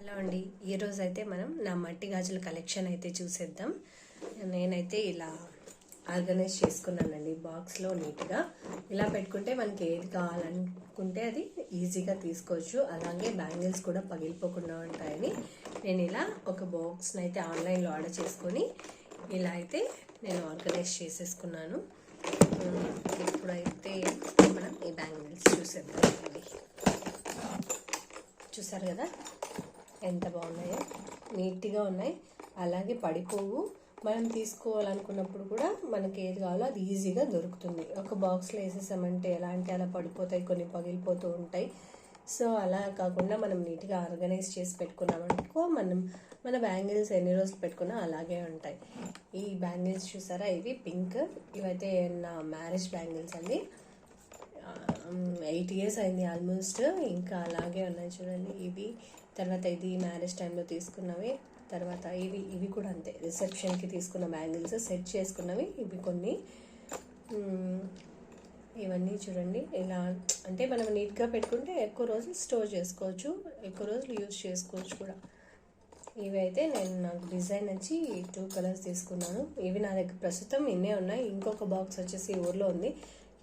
Hello అండి, ఈరోజు అయితే మనం నా మట్టి గాజుల కలెక్షన్ అయితే చూసేద్దాం. నేనైతే ఇలా ఆర్గనైజ్ చేసుకున్నానండి బాక్స్లో నీట్గా. ఇలా పెట్టుకుంటే మనకి ఏది కావాలనుకుంటే అది ఈజీగా తీసుకోవచ్చు. అలాగే బ్యాంగిల్స్ కూడా పగిలిపోకుండా ఉంటాయని నేను ఇలా ఒక బాక్స్ని అయితే ఆన్లైన్లో ఆర్డర్ చేసుకొని ఇలా అయితే నేను ఆర్గనైజ్ చేసేసుకున్నాను. ఇప్పుడైతే మనం ఈ బ్యాంగిల్స్ చూసేద్దాం. చూసారు కదా ఎంత బాగున్నాయో, నీట్గా ఉన్నాయి. అలాగే పడిపోవు. మనం తీసుకోవాలనుకున్నప్పుడు కూడా మనకి ఏది కావాలో అది ఈజీగా దొరుకుతుంది. ఒక బాక్స్లో వేసేసామంటే ఎలా అంటే అలా పడిపోతాయి, కొన్ని పగిలిపోతూ ఉంటాయి. సో అలా కాకుండా మనం నీట్గా ఆర్గనైజ్ చేసి పెట్టుకున్నామనుకో మన బ్యాంగిల్స్ ఎన్ని రోజులు పెట్టుకున్నా అలాగే ఉంటాయి. ఈ బ్యాంగిల్స్ చూసారా, ఇవి పింక్. ఇవైతే నా మ్యారేజ్ బ్యాంగిల్స్ అండి. 8 years అయింది ఆల్మోస్ట్. ఇంకా అలాగే ఉన్నాయి చూడండి. ఇవి తర్వాత ఇది మ్యారేజ్ టైంలో తీసుకున్నవి. తర్వాత ఇవి కూడా అంతే, రిసెప్షన్కి తీసుకున్న బ్యాంగిల్స్ సెట్ చేసుకున్నవి. ఇవి కొన్ని ఇవన్నీ చూడండి. ఇలా అంటే మనం నీట్గా పెట్టుకుంటే ఎక్కువ రోజులు స్టోర్ చేసుకోవచ్చు, ఎక్కువ రోజులు యూజ్ చేసుకోవచ్చు కూడా. ఇవి అయితే నాకు డిజైన్ వచ్చి 2 colors తీసుకున్నాను. ఇవి నా దగ్గర ప్రస్తుతం ఇన్నే ఉన్నాయి. ఇంకొక బాక్స్ వచ్చేసి ఊర్లో ఉంది.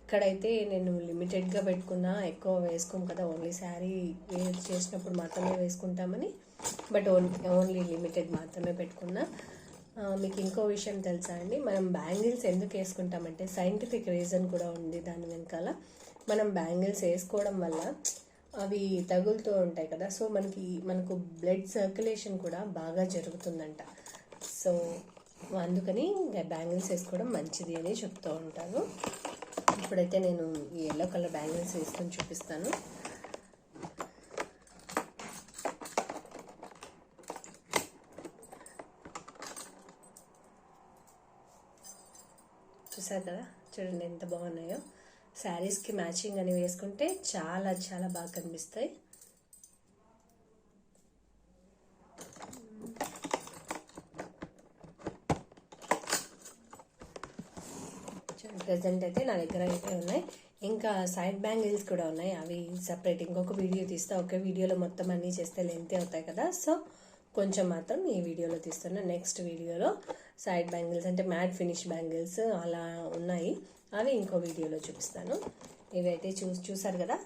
ఇక్కడైతే నేను లిమిటెడ్గా పెట్టుకున్నా, ఎక్కువ వేసుకోము కదా, ఓన్లీ శారీ వేర్ చేసినప్పుడు మాత్రమే వేసుకుంటామని. బట్ ఓన్లీ లిమిటెడ్ మాత్రమే పెట్టుకున్నా. మీకు ఇంకో విషయం తెలుసా అండి, మనం బ్యాంగిల్స్ ఎందుకు వేసుకుంటామంటే సైంటిఫిక్ రీజన్ కూడా ఉంది దాని వెనకాల. మనం బ్యాంగిల్స్ వేసుకోవడం వల్ల అవి తగులుతూ ఉంటాయి కదా, సో మనకు బ్లడ్ సర్క్యులేషన్ కూడా బాగా జరుగుతుందంట. సో అందుకని బ్యాంగిల్స్ వేసుకోవడం మంచిది అని చెప్తూ ఉంటాను. ఇప్పుడైతే నేను ఈ ఎల్లో కలర్ బ్యాంగిల్స్ వేసుకొని చూపిస్తాను. చూసారు కదా, చూడండి ఎంత బాగున్నాయో. శారీస్కి మ్యాచింగ్ అని వేసుకుంటే చాలా చాలా బాగా కనిపిస్తాయి. ప్రజెంట్ అయితే నా దగ్గర అయితే ఉన్నాయి. ఇంకా సైడ్ బ్యాంగిల్స్ కూడా ఉన్నాయి. అవి సపరేట్ ఇంకొక వీడియో తీస్తా. ఒకే వీడియోలో మొత్తం అన్నీ చేస్తే లెంత్ అవుతాయి కదా, సో కొంచెం మాత్రం ఈ వీడియోలో తీస్తున్నా. నెక్స్ట్ వీడియోలో సైడ్ బ్యాంగిల్స్ అంటే మ్యాట్ ఫినిష్ బ్యాంగిల్స్ అలా ఉన్నాయి, అవి ఇంకో వీడియోలో చూపిస్తాను. ఇవైతే చూసారు కదా.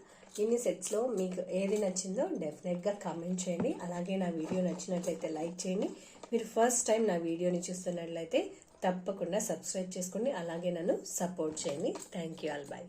ఇన్ని సెట్స్లో మీకు ఏది నచ్చిందో డెఫినెట్గా కామెంట్ చేయండి. అలాగే నా వీడియో నచ్చినట్లయితే లైక్ చేయండి. మీరు ఫస్ట్ టైం నా వీడియోని చూస్తున్నట్లయితే తప్పకుండా సబ్స్క్రైబ్ చేసుకోండి. అలాగే నన్ను సపోర్ట్ చేయండి. Thank you all, bye.